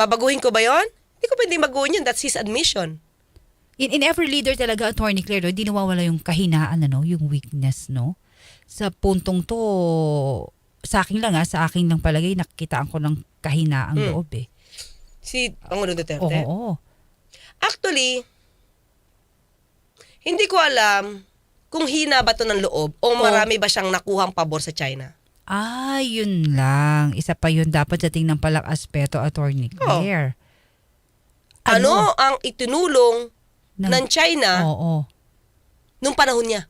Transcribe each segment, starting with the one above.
Babaguhin ko ba yon? Hindi ko pwedeng baguhin yun. That's his admission. In every leader talaga, Attorney Claire, hindi nawawala yung kahinaan, yung weakness, no? Sa puntong to, sa akin lang palagay, nakikitaan ko ng kahinaang loob eh. Si Pangulong Duterte? Oo. Actually, hindi ko alam kung hina ba to ng loob o marami ba siyang nakuhang pabor sa China. Yun lang. Isa pa yun dapat sa tingnan palang aspeto, Attorney Claire. Ano ang itinulong ng China nung panahon niya?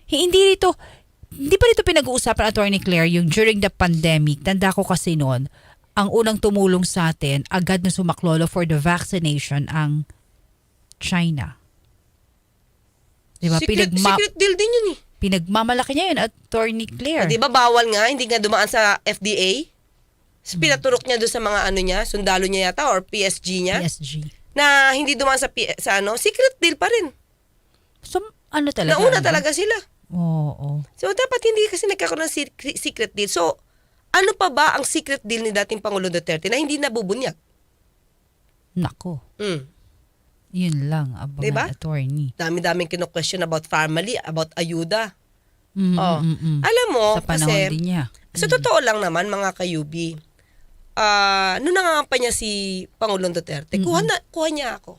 Hindi pa rito pinag-uusapan, Attorney Claire, yung during the pandemic. Tanda ko kasi noon, ang unang tumulong sa atin, agad na sumaklolo for the vaccination ang China. Diba? Secret deal din yun eh. Pinagmamalaki niya yun, Attorney Claire. Di ba bawal nga, hindi nga dumaan sa FDA? Pinaturok niya doon sa mga sundalo niya yata or PSG niya. PSG. Na hindi dumaan sa secret deal pa rin. So, talaga? Nauna talaga sila. Oo. So, dapat hindi kasi nagkakaroon ng secret deal. So, ano pa ba ang secret deal ni dating Pangulong Duterte na hindi nabubunyag? Nako. Yun lang, abangan, diba? Attorney. Dami-daming kino-question about family, about ayuda. Alam mo, sa panahon kasi, din niya. Sa totoo lang naman, mga kayubi, nung nangangampanya si Pangulong Duterte, kuha niya ako.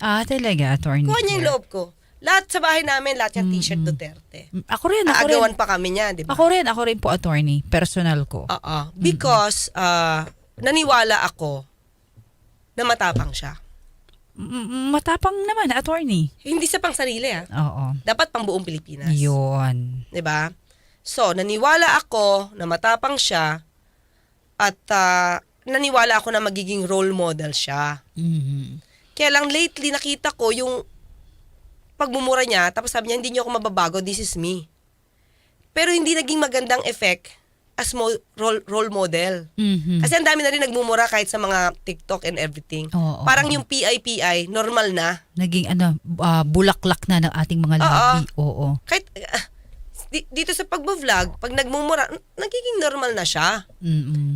Talaga, Attorney. Kuha niya yung loob ko. Lahat sa bahay namin, lahat yung t-shirt Duterte. Ako rin. Aagawan pa kami niya, di ba? Ako rin po, Attorney. Personal ko. Because, naniwala ako na matapang siya. Matapang naman, Attorney. Hindi sa pang sarili, Oo. Dapat pang buong Pilipinas. Yun. Di ba? So, naniwala ako na matapang siya at naniwala ako na magiging role model siya. Kaya lang lately nakita ko yung pagmumura niya, tapos sabi niya, hindi niyo ako mababago, this is me. Pero hindi naging magandang effect as role model. Kasi ang dami na rin nagmumura kahit sa mga TikTok and everything. Parang yung PI, normal na. Naging bulaklak na ng ating mga labi. Oo. Kahit dito sa pag-vlog, pag nagmumura, nagiging normal na siya.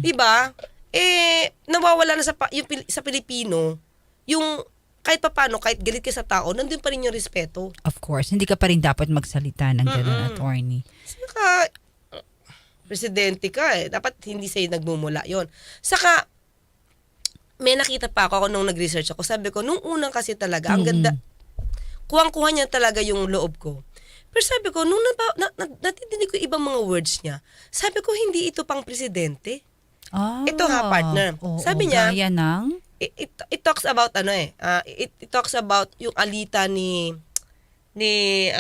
Diba? Nawawala na sa Pilipino, yung kahit paano, kahit galit ka sa tao, nandun pa rin yung respeto. Of course. Hindi ka pa rin dapat magsalita ng gano'n, Attorney. Saka, presidente ka dapat hindi sa'yo nagmumula yon. Saka, may nakita pa ako nung nag-research ako. Sabi ko, nung unang kasi talaga, ang ganda, kuhang-kuha niya talaga yung loob ko. Pero sabi ko, nung natidinig ko ibang mga words niya, sabi ko, hindi ito pang presidente. Ito partner. Sabi niya, gaya ng? It talks about it talks about yung alita ni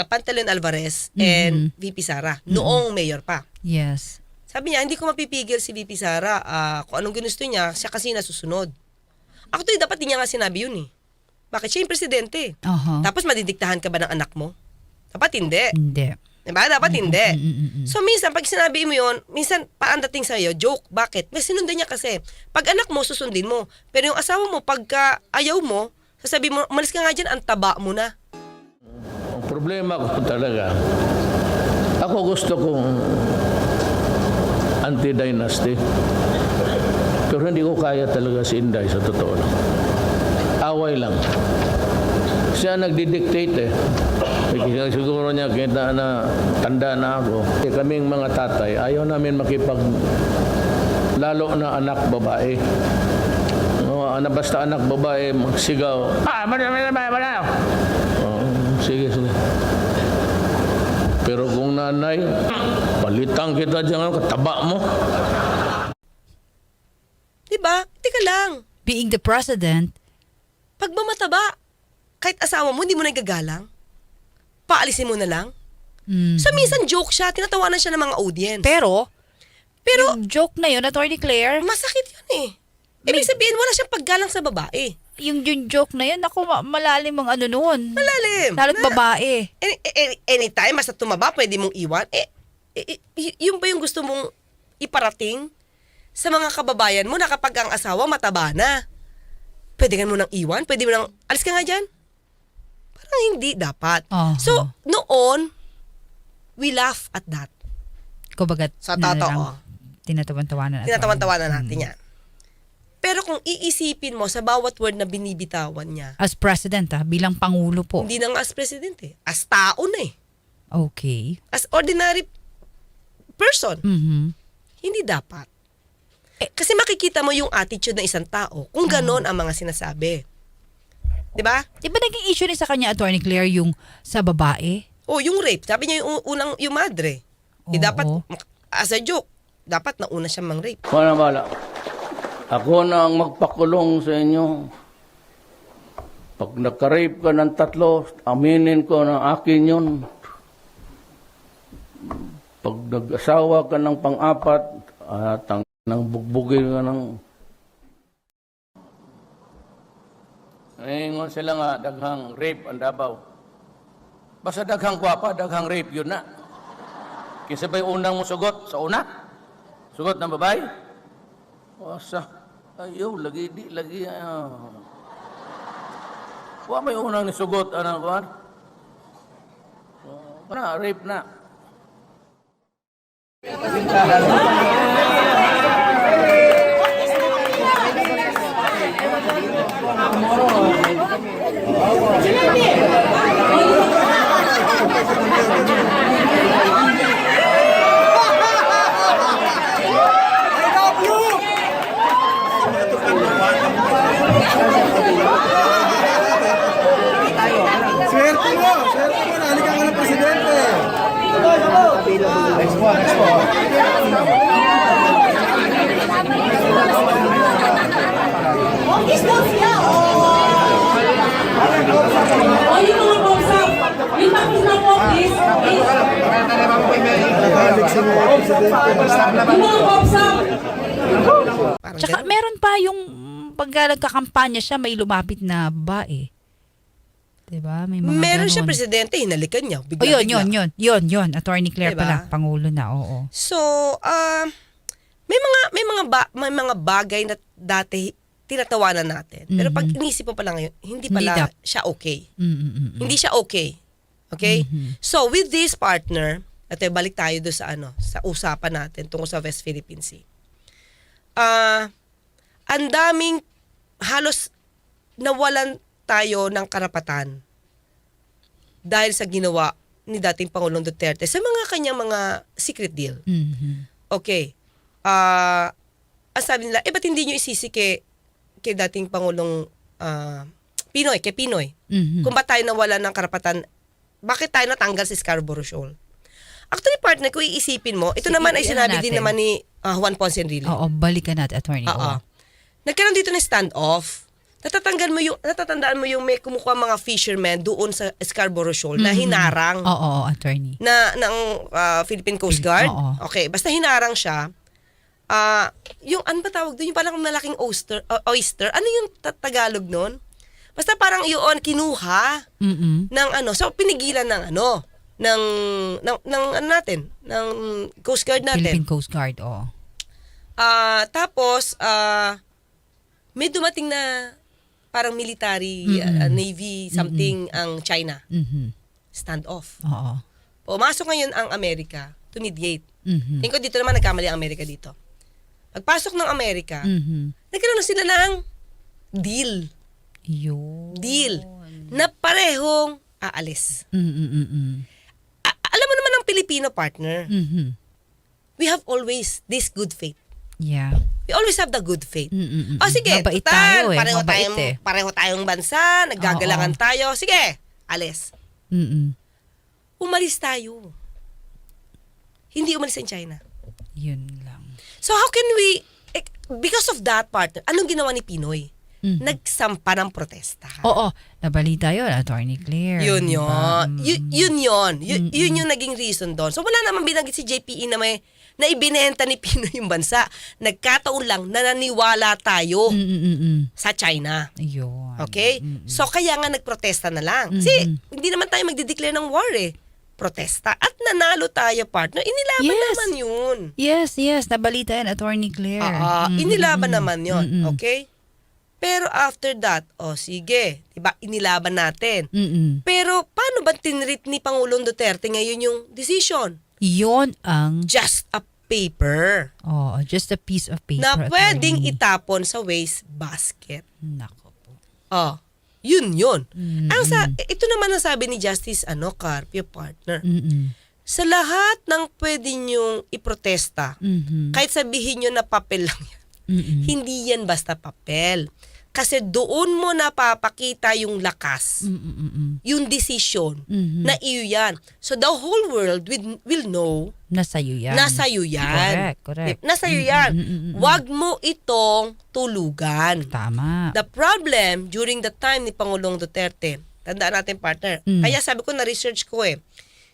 Pantaleon Alvarez and VP Sara noong mayor pa. Yes. Sabi niya, hindi ko mapipigil si VP Sara kung anong ginusto niya, siya kasi nasusunod. Actually, dapat din niya nga sinabi yun eh. Bakit siya yung presidente? Tapos madidiktahan ka ba ng anak mo? Dapat hindi. Hindi. Diba? Dapat hindi. So minsan, pag sinabi mo yun, minsan parang dating sa'yo, joke. Bakit? May sinundan niya kasi. Pag anak mo, susundin mo. Pero yung asawa mo, pagka ayaw mo, sasabi mo, umalis ka nga dyan, ang taba mo na. Ang problema ko talaga, ako gusto kong anti-dynasty. Pero hindi ko kaya talaga si Inday, sa totoo lang. Away lang. Siya nagdidictate eh. Siguro niya kita na tanda na ako. Kaming mga tatay, ayaw namin lalo na anak babae. Basta anak babae, magsigaw. Sige. Pero kung nanay, palitang kita dyan, kataba mo. Diba? Tika lang. Being the president, pag mataba, kahit asawa mo, hindi mo nagagalang. Paalisin mo na lang. So, minsan joke siya. Tinatawanan siya ng mga audience. Pero yung joke na yun, Attorney Claire, masakit yun eh. Ibig sabihin, wala siyang paggalang sa babae. yung joke na yun, ako malalim ang nun. Malalim. Lalo't babae. Anytime, basta tumaba, pwede mong iwan. Yun ba yung gusto mong iparating sa mga kababayan mo na kapag ang asawa mataba na? Pwede ka mo nang iwan? Pwede mo nang, alis ka nga dyan? Parang hindi dapat. So, noon, we laugh at that. Kumbaga, sa totoo. tinatawan-tawanan Tinatawan-tawanan natin yan. Pero kung iisipin mo sa bawat word na binibitawan niya, As president, bilang pangulo po. hindi na nga as presidente, as tao na eh. Okay. As ordinary person, Mhm. hindi dapat. Kasi makikita mo yung attitude ng isang tao kung ganon ang mga sinasabi. 'Di ba? Di ba naging issue rin sa kanya, Attorney Claire, yung sa babae? O yung rape, sabi niya yung madre. Oo. Dapat, as a joke, dapat nauna siyang mang-rape. Bala. Ako na ang magpakulong sa inyo. Pag nagka-rape ka ng 3, aminin ko na akin yun. Pag nag-asawa ka ng pang-4, nang bugbugin ka ng... Ngayon sila nga, daghang rape ang Davao. Basta daghang kwapa, daghang rape yun na. Kinsa ba'y unang mo sugot sa una? Sugot ng babae? Wasa. Ayaw, lagi. Wa may unang nisugot, anong kuhan? Rape na. Swerte mo, nahalikan ka ng presidente. Is daw siya, yung mga bumsap, yung tapos na po, please. Nahalik si presidente. Yung mga bumsap. Parang Tsaka ganon. meron pa yung pag nagkakampanya siya, may lumapit na babae. Diba? May mga Meron siya ganon. presidente, hinalikan niya. O yun. Attorney Claire Diba? pala, pangulo na, oo. So, may mga bagay na dati tinatawanan natin. Pero pag inisip mo pala ngayon, hindi pala Hindi siya okay. Mm-mm. Hindi siya okay. Okay? So, with this partner, at balik tayo doon sa sa usapan natin tungkol sa West Philippine Sea. Ang daming halos nawalan tayo ng karapatan dahil sa ginawa ni dating Pangulong Duterte sa mga kanyang mga secret deal. Mhm. Okay. Ang sabi nila, ba't hindi nyo isisi kay dating Pangulong Pinoy, kay Pinoy? Mhm. Kung ba tayo nawala ng karapatan, bakit tayo natanggal sa Scarborough Shoal? Actually, partner, kung iisipin mo, ito naman ay sinabi din natin. naman ni Juan Ponce Enrile. Oo, balikan natin, Attorney. Oo. Nagkaroon dito ng standoff. Natatandaan mo yung may kumukuha mga fishermen doon sa Scarborough Shoal na hinarang Oo, Attorney. ng Philippine Coast Guard. Oo. Okay, basta hinarang siya. Yung ano ba tawag doon? Yung parang malaking oyster. Ano yung Tagalog nun? Basta parang yun, kinuha Mm-mm. ng so pinigilan ng ng Coast Guard natin. Philippine Coast Guard, oo. Tapos may dumating na parang military navy something ang China. Mhm. Standoff. Oo. Pumasok ngayon ang Amerika to mediate. Mhm. Tingin ko dito naman nagkamali ang Amerika dito. Pagpasok ng Amerika, Mhm. nagkaroon na sila ng deal. Yun. Deal. Na parehong aalis. Mm-mm-mm. Alam mo naman ang Pilipino partner, Mhm. we have always this good faith. Yeah. We always have the good faith. Mm-mm-mm. O sige, Mabait total, tayo eh. pareho, Mabait tayong, eh. pareho tayong bansa, naggagalangan tayo. Sige, alis. Mm-mm. Umalis tayo. Hindi umalis ang China. Yun lang. So how can we, because of that partner, anong ginawa ni Pinoy? Mhm. Nagsampa ng protesta. Oo, nabalita yun, Attorney Claire. Yun Diba? yun. Yun yung naging reason doon. So wala naman binanggit si JPE na ibinenta ni Pinoy yung bansa. Nagkataon lang na naniwala tayo Mm-mm-mm. sa China. Yun. Okay? So kaya nga nagprotesta na lang. Kasi hindi naman tayo magdideclare ng war eh. Protesta. At nanalo tayo, partner. Inilaban Yes. naman yun. Yes, nabalita yan, Attorney Claire. Inilaban naman yun. Okay? Pero after that, sige, diba, inilaban natin. Mm-mm. Pero paano ba tinreat ni Pangulong Duterte ngayon yung decision? Yun ang Just a paper Oh, just a piece of paper. na pwedeng attorney. itapon sa waste basket. Nako po. Oh, yun. Ito naman ang sabi ni Justice Carpio, partner. Mm-mm. Sa lahat ng pwede niyong iprotesta, Mhm. kahit sabihin niyo na papel lang yan, Mm-mm. hindi yan basta papel. Kasi doon mo napapakita yung lakas, Mm-mm. yung decision, Mhm. na iyo yan. So the whole world will know Nasa'yo yan. na sa'yo yan. Correct. Nasa'yo yan. Mm-mm. Huwag mo itong tulugan. Tama. The problem during the time ni Pangulong Duterte, tandaan natin, partner, kaya sabi ko na-research ko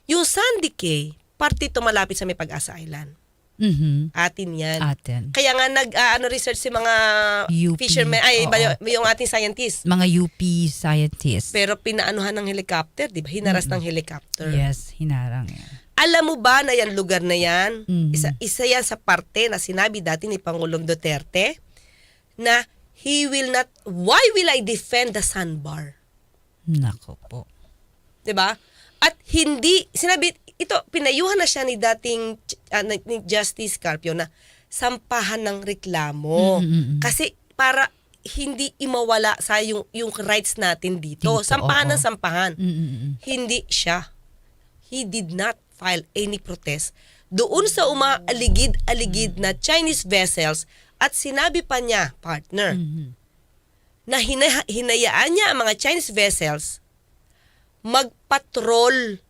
yung Sandy Cay, parte ito malapit sa may Pag-asa Island. Mhm. Atin yan. Atin. Kaya nga research si mga UP. fishermen, Oo. yung ating scientists. Mga UP scientists. Pero pinaanuhan ng helicopter, di ba? Hinaras ng helicopter. Yes, hinarang yan. Alam mo ba na yan lugar na yan? Mhm. Isa yan sa parte na sinabi dati ni Pangulong Duterte na why will I defend the sandbar? Nako po. 'Di ba? At hindi sinabi ito pinayuhan na siya ni dating ni Justice Carpio na sampahan ng reklamo kasi para hindi imawala sa yung rights natin dito. Sampahan oo. ng sampahan. Mm-mm. Hindi siya. He did not file any protest doon sa umaaligid-aligid na Chinese vessels at sinabi pa niya, partner, na hinayaan niya ang mga Chinese vessels magpatrol,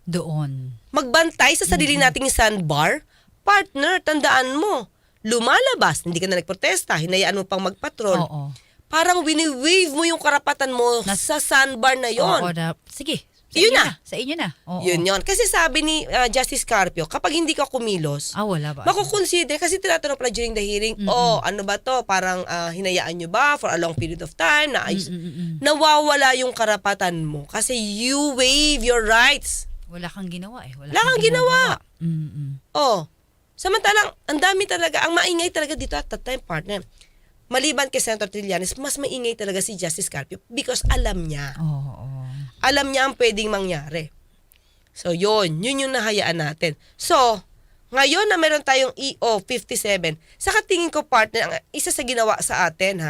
Doon. magbantay sa sarili nating sandbar. Partner, tandaan mo, lumalabas, hindi ka na nagprotesta, hinayaan mo pang magpatrol. Oo. Parang wini-wave mo yung karapatan mo sa sandbar na yon. Oo, sige. Sa Yun inyo na. Sa inyo na. Oo. Yun. Kasi sabi ni Justice Carpio, kapag hindi ka kumilos, Wala ba? makukonsider, kasi tinatanong pala during the hearing, ano ba to, parang hinayaan nyo ba for a long period of time, na nawawala yung karapatan mo kasi you waive your rights. Wala kang ginawa eh. Wala kang ginawa. Mm-mm. Oh, samantalang, ang dami talaga, ang maingay talaga dito at that time, partner. Maliban kay Senator Trillanes, mas maingay talaga si Justice Carpio because alam niya. Oo. Alam niya ang pwedeng mangyari. So, yun yung nahayaan natin. So, ngayon na meron tayong EO 57, sa katingin ko, partner, ang isa sa ginawa sa atin,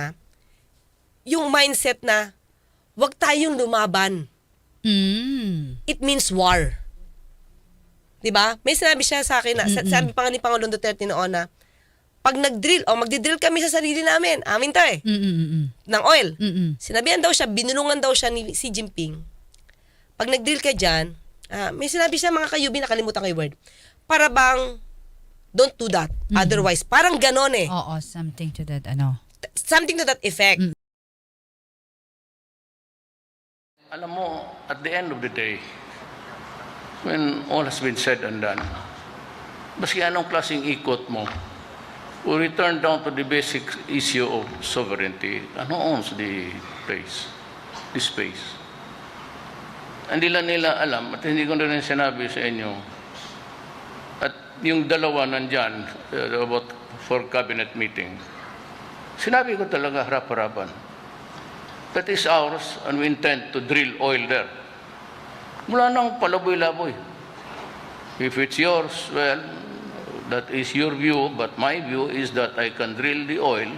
yung mindset na, wag tayong lumaban. It means war. 'Di ba? May sinabi siya sa akin na, sabi pa nga ni Pangulong Duterte noon na, pag nag-drill, magdi-drill kami sa sarili namin. Amin to ng oil. Sinabihan daw siya, binulungan daw siya ni Xi Jinping. Pag nag-drill ka dyan, may sinabi siya mga kayubi, nakalimutan ko yung word. Para bang, don't do that. Otherwise, parang ganon Oo, something to that, Something to that effect. Alam mo, at the end of the day, when all has been said and done, baski anong klaseng ikot mo, we return down to the basic issue of sovereignty. Ano owns the place, the space? Hindi lang nila alam, at hindi ko na rin sinabi sa inyo, at yung dalawa nandyan, about for cabinet meeting, sinabi ko talaga harap-harapan, that is ours and we intend to drill oil there. Mula nang palaboy-laboy. If it's yours, well, that is your view, but my view is that I can drill the oil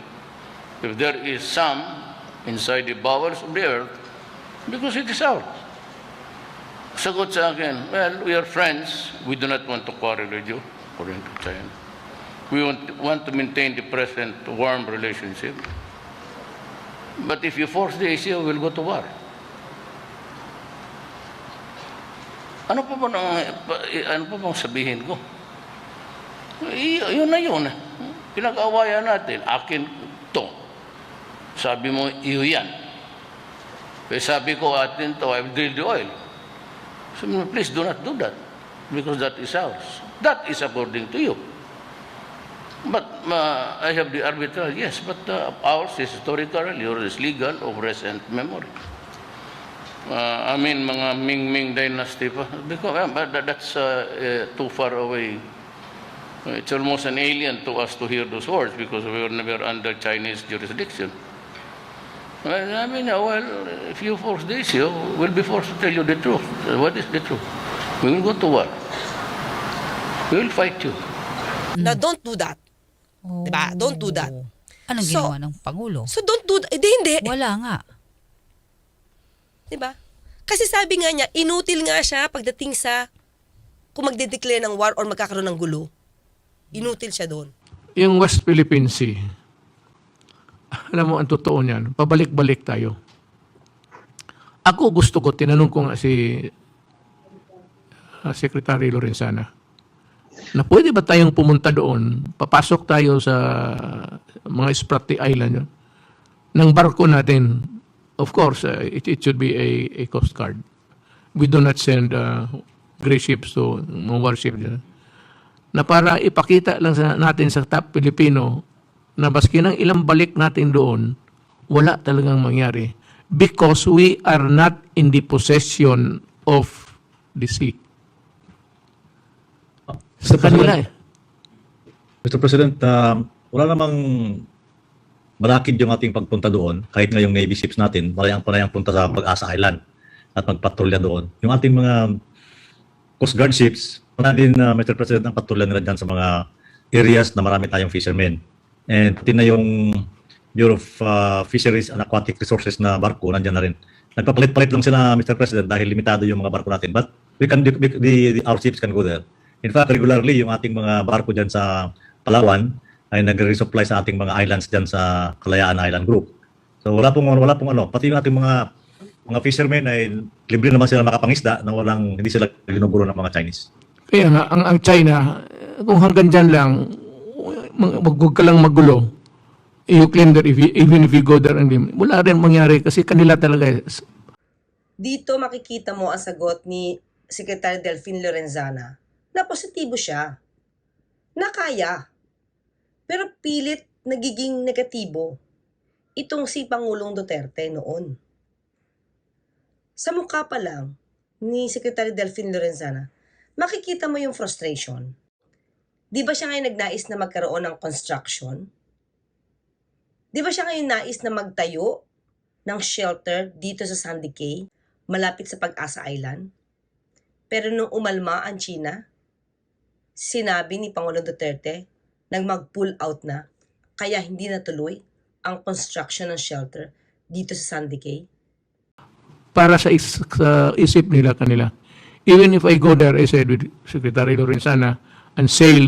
if there is some inside the bowels of the earth because it is ours. Sagot sa akin, well, we are friends. We do not want to quarrel with you, according to China. We want to maintain the present warm relationship. But if you force the issue, we'll go to war. Ano pa bang sabihin ko? Yun na yun. Pinag-awayan natin. Akin to. Sabi mo, iyo yan. Pero sabi ko, atin to, I've drilled the oil. Sabi mo, please do not do that. Because that is ours. That is according to you. But I have the arbitral, yes, but ours is historical, yours is legal, of recent memory. I mean, mga Ming dynasty pa. Because that's too far away. It's almost an alien to us to hear those words because we were never under Chinese jurisdiction. I mean, well, if you force the issue, we'll be forced to tell you the truth. What is the truth? We will go to war. We will fight you. Now, don't do that. Diba? Don't do that. Anong So- ginawa ng Pangulo? So, don't do that. Hindi. Wala nga. Diba? Kasi sabi nga niya, inutil nga siya pagdating sa kung magde-declare ng war or magkakaroon ng gulo. Inutil siya doon. Yung West Philippine Sea, alam mo, ang totoo niyan, pabalik-balik tayo. Ako gusto ko, tinanong ko nga si Secretary Lorenzana, na pwede ba tayong pumunta doon, papasok tayo sa mga Spratly Island yun, ng barko natin. Of course, it should be a Coast Guard. We do not send gray ships to mga warship dyan. Na para ipakita lang natin sa top Pilipino na baski ng ilang balik natin doon, wala talagang mangyari. Because we are not in the possession of the sea. Sa kanila eh. Mr. President, wala namang malakid yung ating pagpunta doon. Kahit nga yung Navy ships natin, panayang punta sa Pag-asa Island at magpatrolya doon. Yung ating mga Coast Guard ships, wala din, Mr. President, ang patrolya nila dyan sa mga areas na marami tayong fishermen. And pati na yung Bureau of Fisheries and Aquatic Resources na barko, nandyan na rin. Nagpapalit-palit lang sila, Mr. President, dahil limitado yung mga barko natin. But our ships can go there. In fact, regularly, yung ating mga barko dyan sa Palawan ay nagre-resupply sa ating mga islands dyan sa Kalayaan Island Group. So wala pong ano, pati yung ating mga fishermen ay libre naman sila makapangisda na hindi sila ginuguro ng mga Chinese. Kaya nga, ang China, kung hanggang dyan lang, huwag ka lang magulo. You claim that even if you go there, wala rin mangyari kasi kanila talaga. Dito makikita mo ang sagot ni Secretary Delphine Lorenzana na positibo siya, na kaya. Pero pilit nagiging negatibo itong si Pangulong Duterte noon. Sa mukha pa lang ni Secretary Delphine Lorenzana, makikita mo yung frustration. Di ba siya ngayon nagnais na magkaroon ng construction? Di ba siya ngayon nais na magtayo ng shelter dito sa Sandy Cay, malapit sa Pag-asa Island? Pero nung umalma ang China, sinabi ni Pangulong Duterte, mag-pull out na, kaya hindi natuloy ang construction ng shelter dito sa Sandy Cay. Para sa isip nila kanila. Even if I go there, I said with Secretary Lorenzana, and sail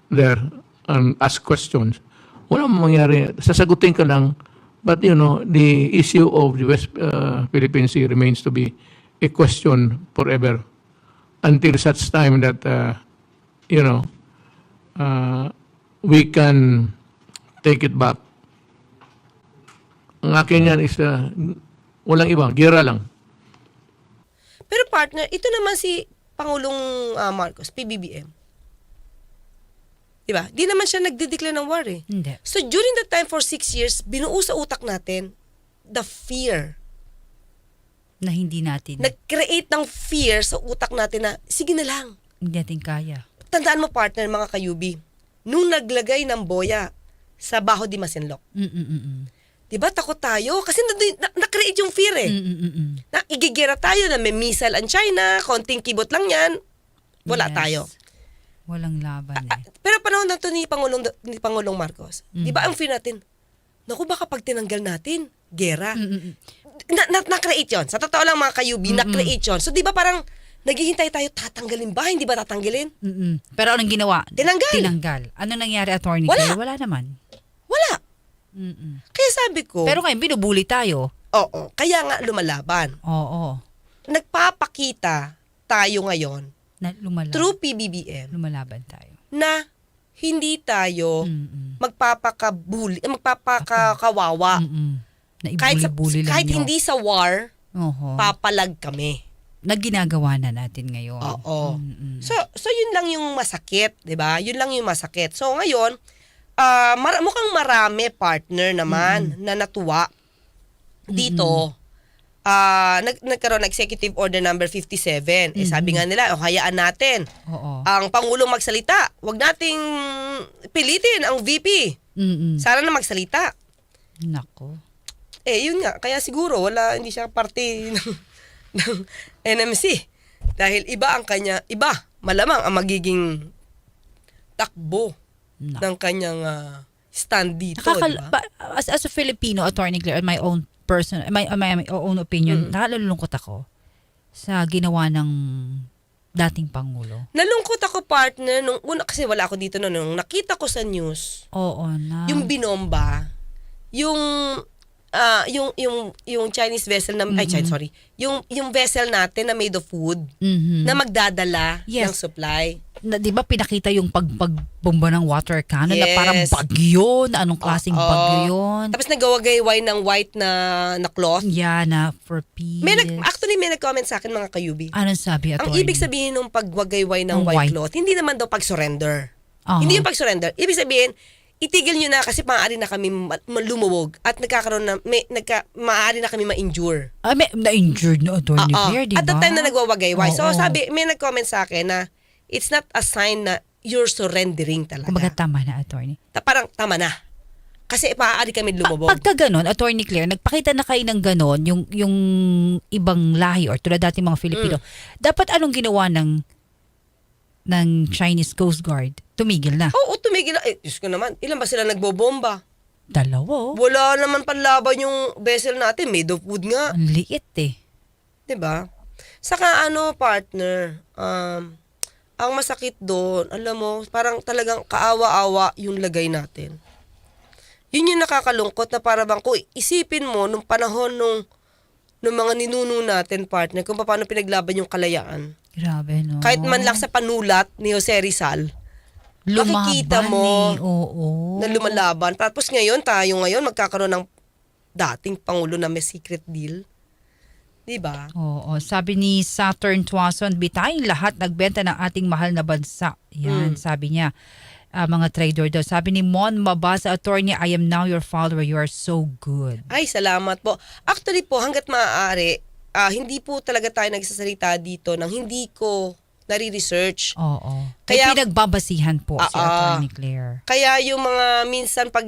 there and ask questions, wala mangyari. Sasagutin ka lang, but you know, the issue of the West Philippine Sea remains to be a question forever until such time that, we can take it back. Ang akin yan is, walang iba, gira lang. Pero partner, ito naman si Pangulong Marcos, PBBM. Diba? Di naman siya nagde-declare ng war eh. Hindi. So during that time for 6 years, binuo sa utak natin the fear. Na hindi natin, Nag-create ng fear sa utak natin na, sige na lang. hindi natin kaya. Tandaan mo partner, mga kayubi, nung naglagay ng boya sa Baho de Masinloc, diba takot tayo? Kasi na-create yung fear eh. Na igigera tayo na may missile ang China, konting kibot lang yan, wala Yes. tayo. Walang laban eh. Pero panahon na to ni Pangulong Marcos, di ba ang fear natin, naku baka pag tinanggal natin, gera. Na-create yun. Sa totoo lang mga kayubi, na-create yun. So di ba parang naghihintay tayo, tatanggalin ba? Hindi ba tatanggalin? Pero anong ginawa? Tinanggal. Tinanggal. Ano nangyari, Attorney Wala. Claire? Wala naman. Wala. Kaya sabi ko, Pero ngayon, binubuli tayo. oo, kaya nga lumalaban. Oo. Nagpapakita tayo ngayon, Na, through PBBM, lumalaban tayo. na hindi tayo magpapakawawa. Na Kahit, ibuli-buli lang kahit nyo. hindi sa war, Oho. papalag kami. Na ginagawa na natin ngayon. Oo. So yun lang yung masakit, 'di ba? Yun lang yung masakit. So ngayon, mukhang marami partner naman na natuwa dito. Nagkaroon ng Executive Order number 57. Eh sabi nga nila, hayaan natin Oo. ang Pangulong magsalita. Huwag nating pilitin ang VP. Sana na magsalita. Nako. Eh, yun nga. Kaya siguro, hindi siya parte ng NMC. Dahil iba malamang ang magiging takbo No. ng kanyang stand dito, di ba? As a Filipino, Attorney Claire, my own my own opinion, nakalulungkot ako sa ginawa ng dating Pangulo. Nalungkot ako, partner, nung una, kasi wala ako dito noon, nung nakita ko sa news, Oo na. yung binomba, yung Chinese vessel na yung vessel natin na made of wood Mhm. na magdadala Yes. ng supply. Na, 'di ba pinakita yung pagbomba ng water cannon na Yes. parang bagyo, na anong klaseng Oo. bagyo yun? Tapos nagawagayway ng white na cloth. Yeah, na for peace. Actually may nag-comment sa akin, mga kayubi. Anong sabi, Ang Attorney? ibig sabihin ng pagwagayway ng Ang white white. cloth, hindi naman daw pag-surrender. Aha. Hindi yung pag-surrender. Ibig sabihin, itigil nyo na kasi maaari na kami lumubog at nagkakaroon na, maaari na kami ma-injure. Na-injured na, Attorney Claire, di ba? At the time na nagwawagayway. So Oo. sabi, may nag-comment sa akin na it's not a sign na you're surrendering talaga. Kumbaga tama na, Attorney. Parang tama na. Kasi maaari kami lumubog. Pagka ganon, Attorney Claire, nagpakita na kayo ng ganon, yung ibang lahi or tulad dating mga Filipino, dapat anong ginawa ng Chinese Coast Guard? Tumigil na. Oo, tumigil na. Diyos ko naman, ilan ba sila nagbobomba? Dalawa. Wala naman panlaban yung vessel natin. Made of wood nga. Ang liit eh. 'Di ba? Saka partner, ang masakit doon, alam mo, parang talagang kaawa-awa yung lagay natin. Yun yung nakakalungkot na para bang kung isipin mo nung panahon nung mga ninuno natin, partner, kung paano pinaglaban yung kalayaan. Grabe, no? Kahit man lang sa panulat ni Jose Rizal, makikita mo Oo. na lumalaban. Tapos ngayon, tayo ngayon, magkakaroon ng dating Pangulo na may secret deal. Diba? Oo. Sabi ni Saturn Tuason, bitayin lahat nagbenta ng ating mahal na bansa. Yan, sabi niya. Mga trader daw. Sabi ni Mon Mabasa, Attorney, I am now your follower. You are so good. Ay, salamat po. Actually po, hanggat maaari, hindi po talaga tayo nagsasalita dito nang hindi ko nare-research. Oo. Kaya- Kaya pinagbabasihan po si Ah, Attorney Claire. Kaya yung mga minsan pag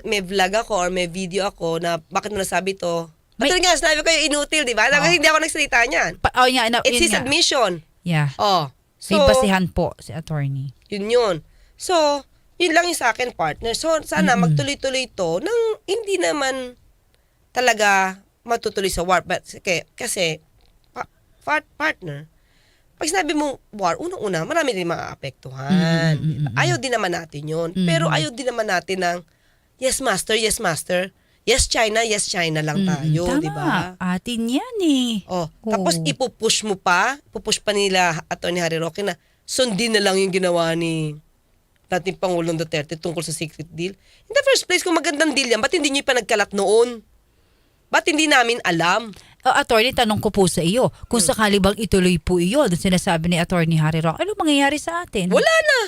may vlog ako or may video ako na bakit mo nasabi to, May- nga, sinabi ko yung inutil, di ba? Hindi ako nagsalita niyan. It's his admission. Yeah. Oh. May So, basihan po si Attorney. yun. So, yun lang yung sa akin, partner. So, sana magtuloy-tuloy to nang hindi naman talaga matutuloy sa war. But, kasi partner, pag sinabi mong war, unang-una, marami rin maaapektuhan. Diba? Ayaw din naman natin yun. Pero ayaw din naman natin ng, yes, master, yes, master. Yes, China lang tayo, Tama. di ba? Atin yan eh. Oh, tapos ipupush pa nila Atty. Harry Roque na sundin na lang yung ginawa ni dating Pangulong Duterte tungkol sa secret deal. In the first place, kung magandang deal yan, ba't hindi nyo pa nagkalat noon? Ba't hindi namin alam? Attorney, tanong ko po sa iyo, kung sakali bang ituloy po iyon, sinasabi ni Attorney Harry Roque, ano mangyayari sa atin? Wala na.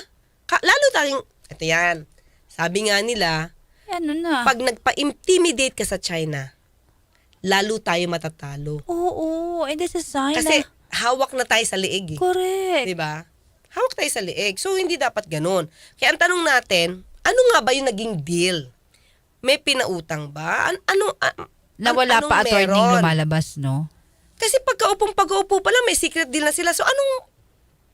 Lalo tayong, ito yan, sabi nga nila, Ano na? pag nagpa-intimidate ka sa China, lalo tayo matatalo. Oo, and this is sign Kasi na, hawak na tayo sa liig eh. correct. Diba? Hawak tayo sa liig. So, hindi dapat ganun. Kaya ang tanong natin, ano nga ba yung naging deal? May pinautang ba? Nawala anong pa attorney meron? lumalabas, no? Kasi pag-upo pa lang, may secret deal na sila. So,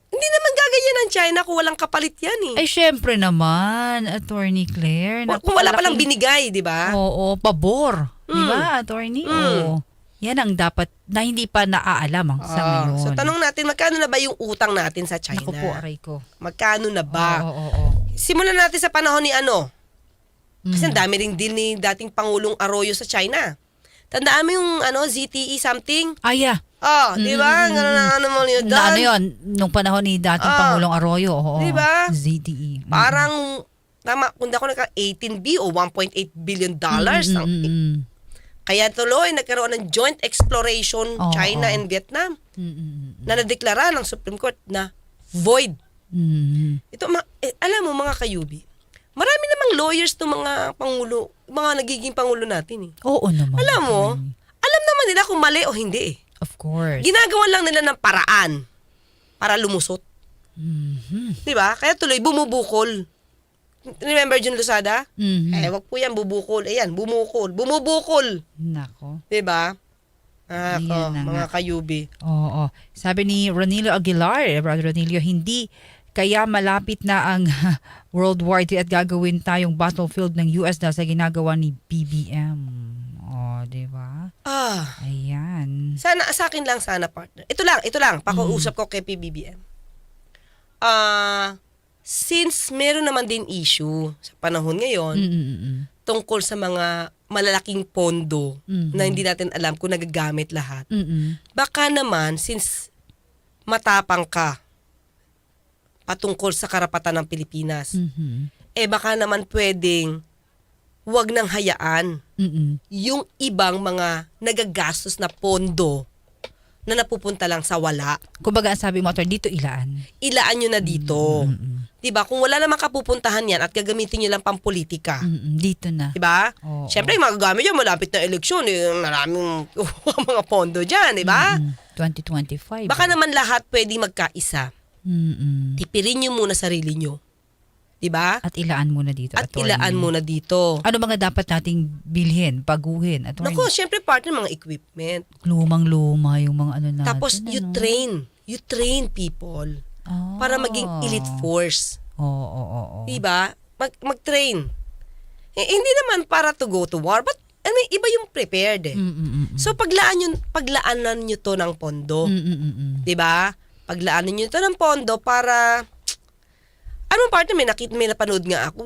hindi naman gagayan ng China kung walang kapalit yan eh. Ay, syempre naman, Attorney Claire. Kung wala palang napakalaking- binigay, di ba? Oo, pabor. Di ba, Attorney? Oo. Yan ang dapat, na hindi pa naaalam sa ngayon. So, tanong natin, magkano na ba yung utang natin sa China? Naku po, aray ko. Magkano na ba? Oo. Simulan natin sa panahon ni Kasi ang dami ring deal ni dating Pangulong Arroyo sa China. Tandaan mo yung ZTE something? Yeah. Di ba? Ganun mo yun. Na ano yun, nung panahon ni dating Pangulong Arroyo. Oo. Di ba? ZTE. Parang, tama, kung di ako 18B o $1.8 billion. Kaya tuloy, nagkaroon ng joint exploration China and Vietnam na nadeklara ng Supreme Court na void. Ito, alam mo mga kayubi, marami namang lawyers ng mga pangulo, mga nagiging pangulo natin eh. Oo naman. Alam mo, alam naman nila kung mali o hindi eh. Of course. Ginagawa lang nila ng paraan para lumusot. Di ba? Kaya tuloy, bumubukol. Remember Jun Losada? Wag po yan, bubukol. Ayan, bumubukol. Nako. Di ba? Ayan na Mga nga. kayubi. Oo. Sabi ni Ronilio Aguilar, Brother Ronilio, hindi Kaya malapit na ang World War III at gagawin tayong battlefield ng US dahil sa ginagawa ni BBM. Di ba? Ayan. Sana, sa akin lang sana, partner. Ito lang, pakiusap ko kay PBBM. Since meron naman din issue sa panahon ngayon, tungkol sa mga malalaking pondo na hindi natin alam kung nagagamit lahat, baka naman, since matapang ka patungkol sa karapatan ng Pilipinas, baka naman pwedeng wag nang hayaan yung ibang mga nagagastos na pondo na napupunta lang sa wala. Kumbaga, ang sabi mo, dito ilaan. Ilaan nyo na dito. Diba? Kung wala namang kapupuntahan yan at gagamitin nyo lang pampolitika. Dito na. Diba? Oo. Siyempre, magagamit yan, malapit na eleksyon. Maraming mga pondo dyan, diba? 2025. Baka naman lahat pwede magkaisa. Tipirin nyo muna sarili nyo. Diba? At ilaan muna dito, At attorney. ilaan muna dito. Ano mga dapat nating bilhin, paguhin, attorney? Naku, siyempre partner, mga equipment. Lumang-luma yung mga ano natin. Tapos you train people para maging elite force. Oo. Diba? Mag-train. Hindi naman para to go to war, but iba yung prepared eh. So paglaanan nyo to ng pondo. Diba? Paglaanan nyo to ng pondo para anong partner, may napanood nga ako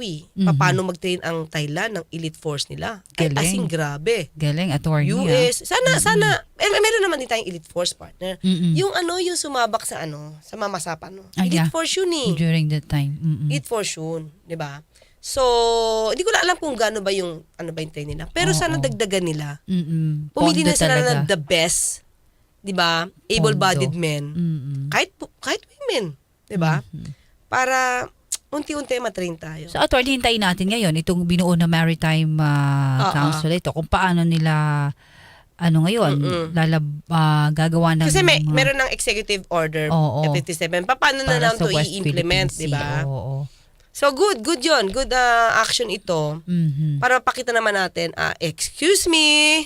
paano mag-train ang Thailand ng elite force nila. Ay, Galing. asing grabe. Galing, attorney. US. Sana, meron naman din tayong elite force partner. Yung yung sumabak sa sa mamasapan. Elite force yun eh. During that time. Elite force yun. Diba? So, hindi ko na alam kung gaano ba yung, train nila. Pero sana dagdagan nila. Pumili na sila ng the best. Diba? Able-bodied men. Kahit women. Diba? Para unti-unti matrain tayo. So, attorney, hintayin natin ngayon itong binuo na Maritime Council ito. Kung paano nila, ngayon, gagawa ng... Kasi meron ng executive order, F57. Paano na lang ito i-implement, di ba? Oo. So, good yun. Good action ito. Para pakita naman natin, excuse me,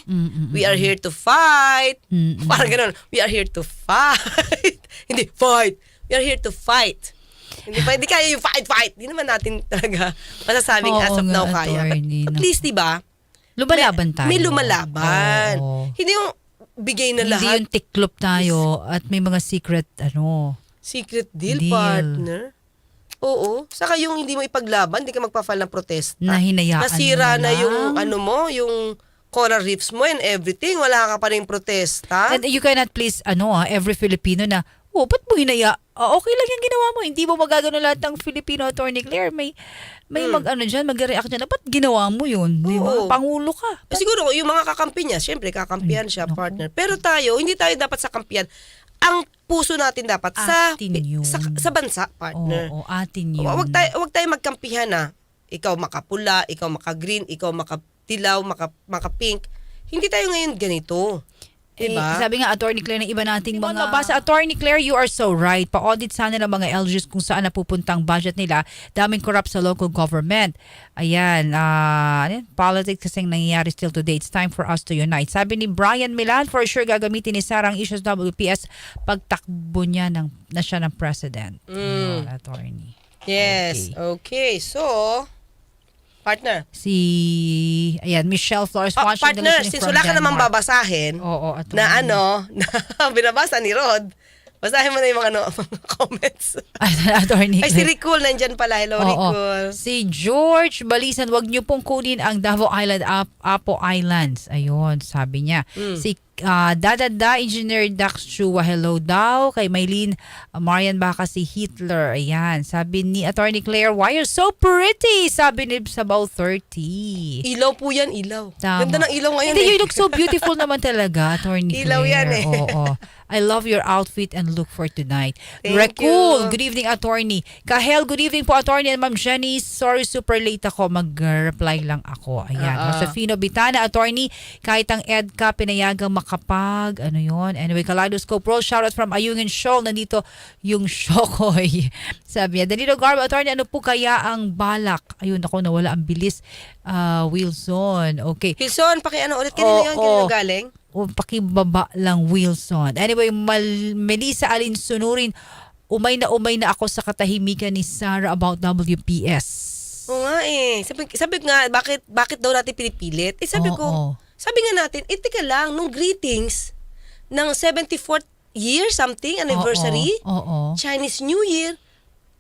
we are here to fight. Parang ganun, we are here to fight. Hindi, fight. We are here to fight. Hindi kaya yung fight. Hindi naman natin talaga masasabing as of now kaya. But at least, di ba? Lumalaban tayo. May lumalaban. Oo. Hindi yung bigay na Hindi lahat. yung tiklop tayo at may mga secret, Secret deal, Deal. partner. Oo. Saka yung hindi mo ipaglaban, hindi ka magpa-file ng protesta. Na hinayaan Nasira mo na na yung, lang. yung coral reefs mo and everything. Wala ka pa rin protesta. And you cannot please, every Filipino na, ba't mo hinaya? Okay lang yung ginawa mo. Hindi mo magagano lahat ng Filipino, Attorney Claire. May mag-react dyan. Ba't ginawa mo yun? Di ba? Oo. Pangulo ka. Siguro, yung mga kakampi niya, syempre, kakampihan siya, partner. Pero tayo, hindi tayo dapat sa kampihan. Ang puso natin dapat Atin yun. sa bansa, partner. Oo, atin yun. Wag tayo magkampihan na. Ikaw makapula, ikaw maka-green, ikaw makatilaw, maka-pink. Hindi tayo ngayon ganito. Diba? Sabi nga, Attorney Claire, ng iba nating mga... Mabasa, Attorney Claire, you are so right. Pa-audit sana ng mga LGUs kung saan napupuntang budget nila. Daming corrupt sa local government. Ayan, politics kasing nangyayari still today. It's time for us to unite. Sabi ni Brian Milan, for sure gagamitin ni Sarah ang issues WPS pagtakbo niya na siya ng president. Ayan, Attorney. Yes. Okay. So, partner. Ayan, Michelle Flores. Partner, since wala ka naman babasahin Attorney. na binabasa ni Rod, basahin mo na yung mga comments. Attorney Ay, si Ricul nandyan pala. Hello, Ricul. Si George Balisan, wag niyo pong kunin ang Davao Island, Apo Islands. Ayun, sabi niya. Si Dadada, Engineer Dax Chua, hello daw. Kay Maylene Marian baka si Hitler. Ayan, sabi ni Attorney Claire, why you're so pretty? Sabi ni Sabaw 30. Ilaw po yan, ilaw. Tama. Ganda ng ilaw ngayon. Hindi, you look so beautiful naman talaga, Attorney Claire. Ilaw yan eh. Oo. I love your outfit and look for tonight. Thank Recul, you. good evening, Attorney. Kahel, good evening po, Attorney. And Ma'am Jenny, sorry, super late ako. Mag-reply lang ako. Ayan. Josefino Bitana, Attorney, kahit ang EDCA, pinayagang makapag, Anyway, Kaleidoscope Roll, shoutout from Ayungin Shoal. Nandito yung Shokoy. Sabi niya, Danilo Garbo, Attorney, ano po kaya ang balak? Ayun, ako, nawala ang bilis. Wilson, okay. Wilson, ulit kanina yun? Kanina galing? O pakibaba lang, Wilson. Anyway, Melissa Alin Sunurin, umay na ako sa katahimikan ni Sarah about WPS. Oo nga eh. Sabi ko nga, bakit daw natin pinipilit? Sabi ko, sabi nga natin, teka lang, nung greetings ng 74th year something, anniversary, Chinese New Year,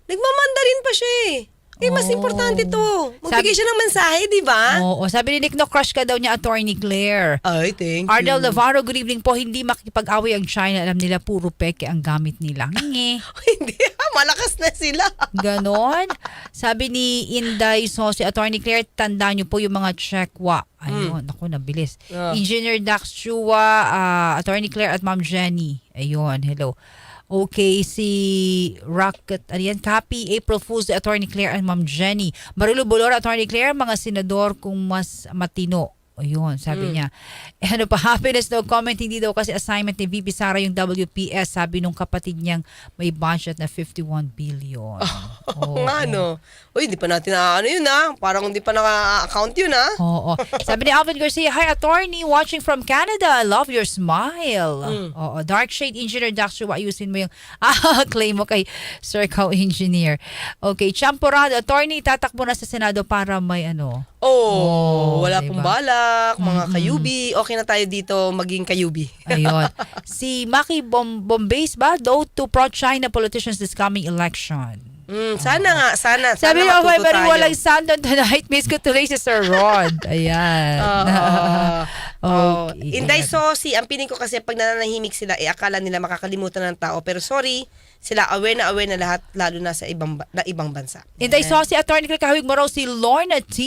nagmamandarin pa siya eh. Mas importante to. Magbigay siya ng mensahe, di ba? Oo, sabi ni Nick, no, crush ka daw niya, Attorney Claire. Ay, thank you. Ardel Navarro, good evening po. Hindi makikipag-away ang China. Alam nila, puro peke ang gamit nila. Nge. Hindi, malakas na sila. Ganon. Sabi ni Inday, so si Attorney Claire, tandaan niyo po yung mga checkwa. Ayun, ako, nabilis. Engineer Dax Chua, Attorney Claire at Ma'am Jenny. Ayun, hello. Okay, si Rocket, Cappy, April Fools, Attorney Claire and Ma'am Jenny. Marilu Bolora, Attorney Claire, mga senador kung mas matino. Ayun, sabi niya. Ano pa, happiness daw, comment, hindi daw kasi assignment ni VP Sara yung WPS. Sabi nung kapatid niyang may budget na 51 billion. Nga, no? Uy, hindi pa natin yun parang hindi pa naka-account yun Oo. Sabi ni Alvin Garcia, hi Attorney, watching from Canada. I love your smile. Oo. Dark Shade Engineer Daxua, ayusin mo yung claim mo kay Sir Cow Engineer. Okay, Champorado, Attorney, tatakbo na sa Senado para may wala diba? pong balak, mga kayubi. Okay na tayo dito maging kayubi. Ayun. Si Maki Bombays ba? Though to pro-China politicians this coming election. Sana Sabi niya, matuto very tayo. walang sandon tonight. Miss ko tuloy si Sir Rod. Ayan. Okay. Inday Sosi, ang piling ko kasi pag nananahimik sila, akala nila makakalimutan ng tao. Pero sorry, sila aware na lahat, lalo na sa ibang bansa. Inday Sosi, Attorney Claire, kahawig mo raw si Lorna T.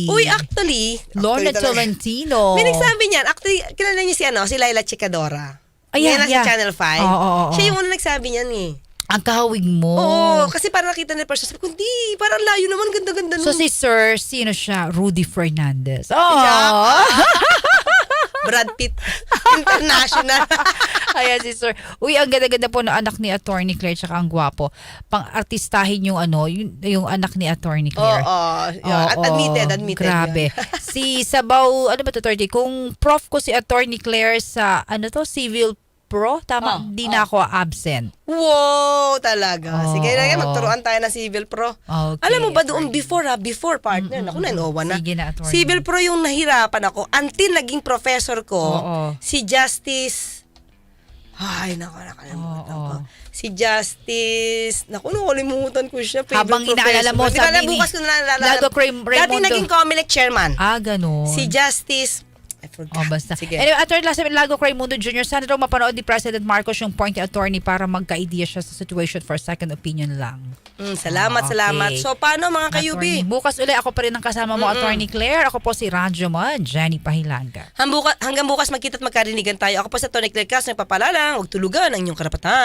Uy, actually Lorna talaga. Tolentino. May nagsabi niyan. Actually, kilala niyo si Laila Chicadora. Ayan, Ngayon nasa Channel 5. Oo. Siya yung unang nagsabi niyan eh. Ang kahawig mo. Oo, kasi parang nakita na person. Sabi ko, hindi, parang layo naman, ganda-ganda nun. So si Sir, sino siya? Rudy Fernandez. Brad Pitt International. Ayan si Sir. Uy, ang ganda-ganda po ng anak ni Attorney Claire, tsaka ang gwapo. Pang-artistahin yung yung anak ni Attorney Claire. At admitted. Grabe. Si Sabaw, ano ba ito, Attorney? Kung prof ko si Attorney Claire sa, Civil Pro, tama, di na ako absent. Wow, talaga. Sige na yan, magturuan tayo ng Civil Pro. Okay, Alam mo ba doon before partner, naku na, na. Sige na, Attorney. Civil Pro yung nahirapan ako until naging professor ko, si Justice, nakalimutan ko. Si Justice, nakalimutan ko siya. Habang inaalala mo, sabi ni bukas ko na naalala. Lago Raimundo. Dati naging COMELEC chairman. Ganun. Si Justice, I forgot. Basta. Sige. Anyway, Attorney Lago Raimundo Jr., sana daw mapanood ni President Marcos yung point ni Attorney para magka-idea siya sa situation for second opinion lang. Salamat. So, paano mga kayubi? Attorney, bukas ulit ako pa rin ang kasama mo, Attorney Claire. Ako po si Radyo Man, Jenny Pahilanga. Hanggang bukas magkita't magkarinigan tayo. Ako po sa Attorney Claire Castro, nagpapalalang, huwag tulugan ang inyong karapatan.